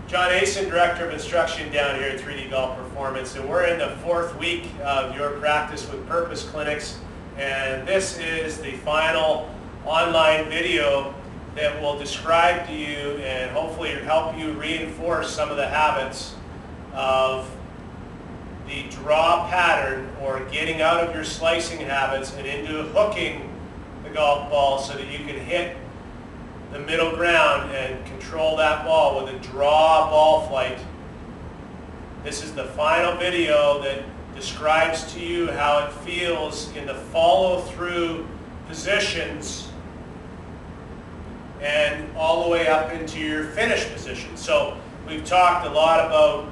John Asen, Director of Instruction down here at 3D Golf Performance, and we're in the 4th week of your Practice with Purpose clinics, and this is the final online video that will describe to you and hopefully help you reinforce some of the habits of the draw pattern, or getting out of your slicing habits and into hooking the golf ball so that you can hit the middle ground and control that ball with a draw ball flight. This is the final video that describes to you how it feels in the follow-through positions and all the way up into your finish position. So we've talked a lot about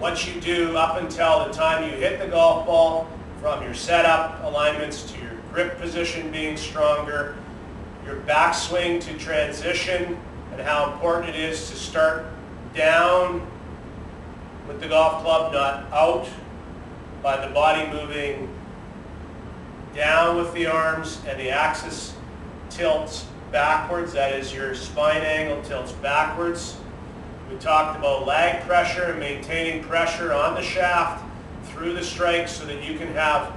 what you do up until the time you hit the golf ball, from your setup alignments to your grip position being stronger, your backswing to transition, and how important it is to start down with the golf club, not out, by the body moving down with the arms and the axis tilts backwards. That is, your spine angle tilts backwards. We talked about lag pressure and maintaining pressure on the shaft through the strike so that you can have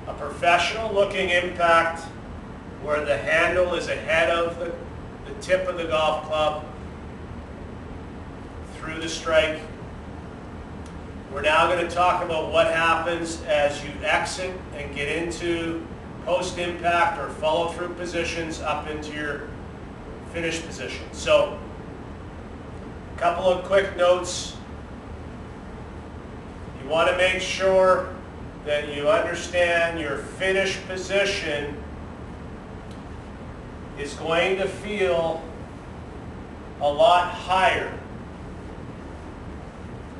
a professional looking impact where the handle is ahead of the tip of the golf club through the strike. We're now going to talk about what happens as you exit and get into post-impact or follow-through positions up into your finish position. So, a couple of quick notes. You want to make sure that you understand your finish position is going to feel a lot higher.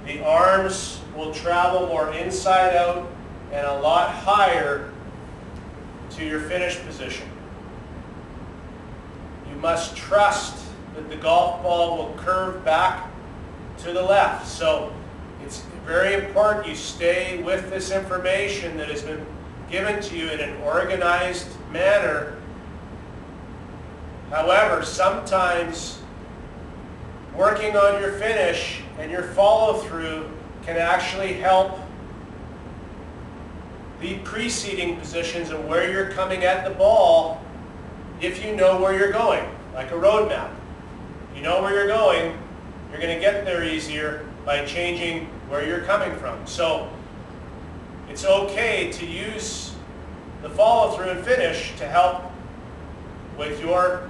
The arms will travel more inside out and a lot higher to your finish position. You must trust that the golf ball will curve back to the left. So it's very important you stay with this information that has been given to you in an organized manner. However, sometimes working on your finish and your follow-through can actually help the preceding positions and where you're coming at the ball if you know where you're going, like a road map. You know where you're going, you're going to get there easier by changing where you're coming from. So it's okay to use the follow-through and finish to help with your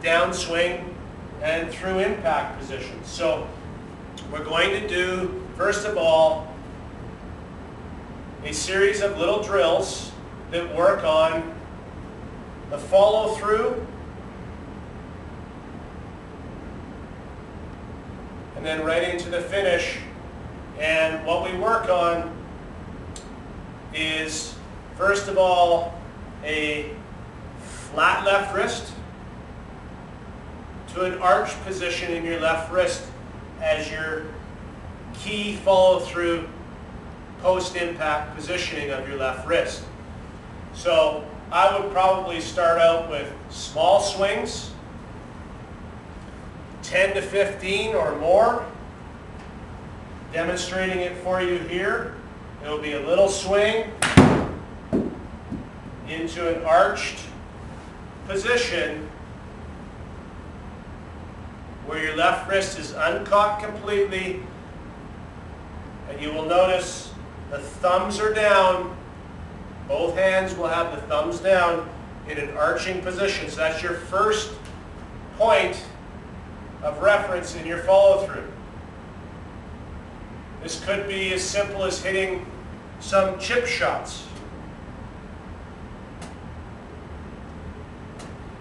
downswing and through impact positions. So we're going to do, first of all, a series of little drills that work on the follow-through and then right into the finish. And what we work on is, first of all, a flat left wrist to an arch position in your left wrist as your key follow-through post-impact positioning of your left wrist. So I would probably start out with small swings, 10 to 15 or more. Demonstrating it for you here. It will be a little swing into an arched position where your left wrist is uncocked completely, and you will notice the thumbs are down. Both hands will have the thumbs down in an arching position. So that's your first point of reference in your follow-through. This could be as simple as hitting some chip shots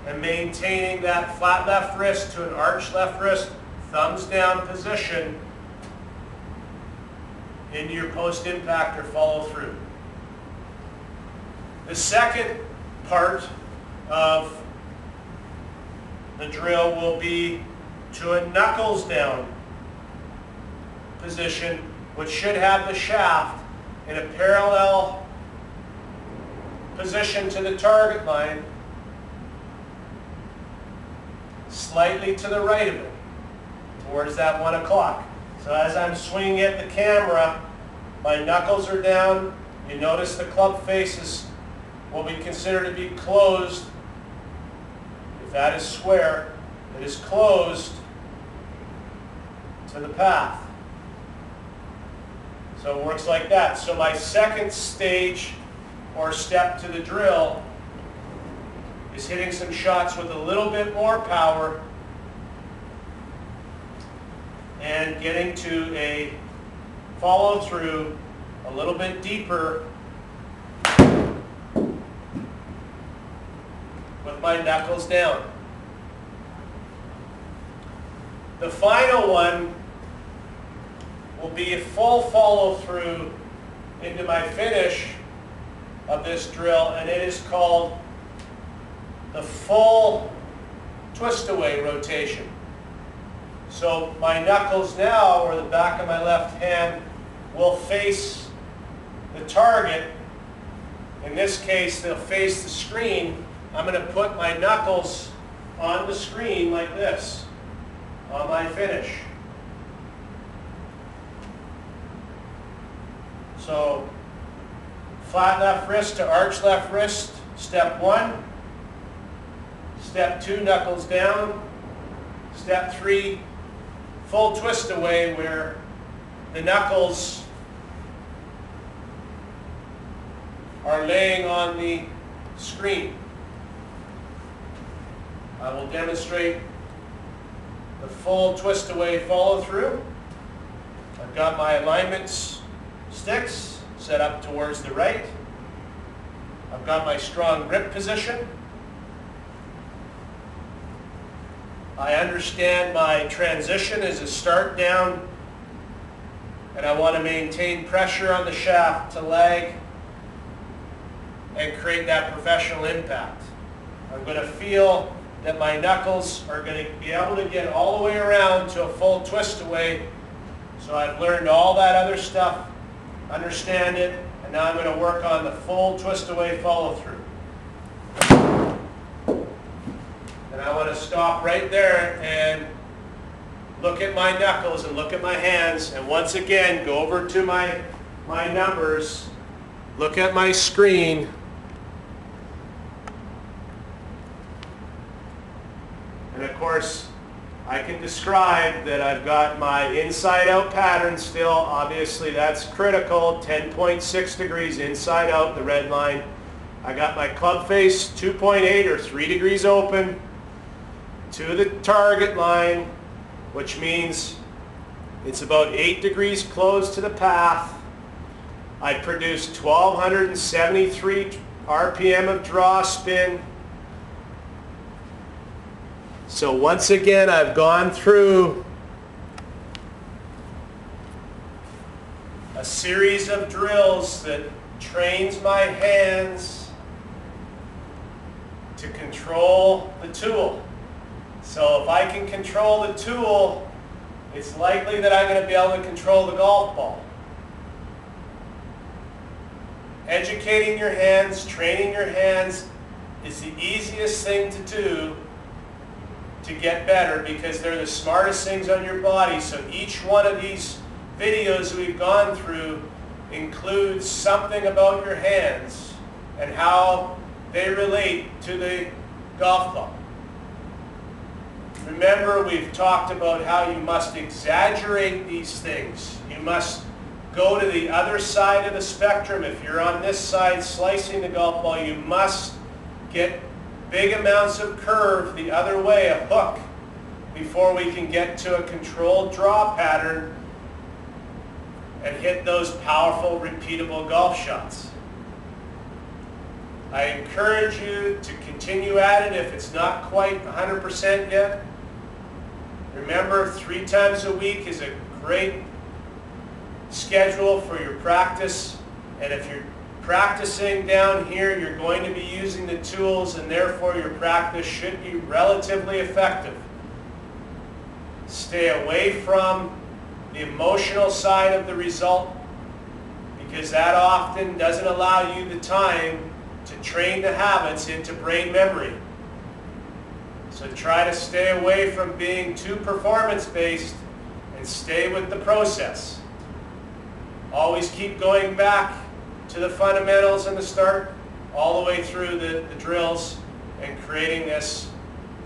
and maintaining that flat left wrist to an arched left wrist, thumbs down position into your post-impact or follow-through. The second part of the drill will be to a knuckles down position, which should have the shaft in a parallel position to the target line, slightly to the right of it. towards that 1 o'clock. So as I'm swinging at the camera, my knuckles are down. You notice the club face is what we consider to be closed. If that is square, it is closed to the path. So it works like that. So my second stage or step to the drill is hitting some shots with a little bit more power and getting to a follow through a little bit deeper with my knuckles down. The final one will be a full follow through into my finish of this drill, and it is called the full twist away rotation. So my knuckles now, or the back of my left hand, will face the target. In this case, they'll face the screen. I'm going to put my knuckles on the screen like this on my finish. So flat left wrist to arch left wrist, step 1. Step 2, knuckles down. Step 3, full twist away, where the knuckles are laying on the screen. I will demonstrate the full twist away follow through. I've got my alignments sticks set up towards the right. I've got my strong grip position. I understand my transition is a start down, and I want to maintain pressure on the shaft to lag and create that professional impact. I'm going to feel that my knuckles are going to be able to get all the way around to a full twist away. So I've learned all that other stuff, understand it, and now I'm going to work on the full twist away follow through. And I want to stop right there and look at my knuckles and look at my hands, and once again go over to my numbers, look at my screen, and of course I can describe that I've got my inside out pattern still. Obviously that's critical, 10.6 degrees inside out, the red line. I got my club face 2.8 or 3 degrees open to the target line, which means it's about 8 degrees closed to the path. I produced 1,273 RPM of draw spin. So once again, I've gone through a series of drills that trains my hands to control the tool. So if I can control the tool, it's likely that I'm going to be able to control the golf ball. Educating your hands, training your hands is the easiest thing to do to get better, because they're the smartest things on your body. So each one of these videos we've gone through includes something about your hands and how they relate to the golf ball. Remember, we've talked about how you must exaggerate these things. You must go to the other side of the spectrum. If you're on this side slicing the golf ball, you must get big amounts of curve the other way, a hook, before we can get to a controlled draw pattern and hit those powerful, repeatable golf shots. I encourage you to continue at it if it's not quite 100% yet. Remember, 3 times a week is a great schedule for your practice, and if you're practicing down here, you're going to be using the tools, and therefore your practice should be relatively effective. Stay away from the emotional side of the result, because that often doesn't allow you the time to train the habits into brain memory. So try to stay away from being too performance-based and stay with the process. Always keep going back to the fundamentals in the start, all the way through the drills, and creating this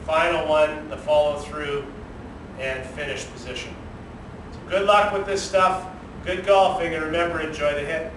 final one, the follow-through and finish position. So good luck with this stuff. Good golfing, and remember, enjoy the hit.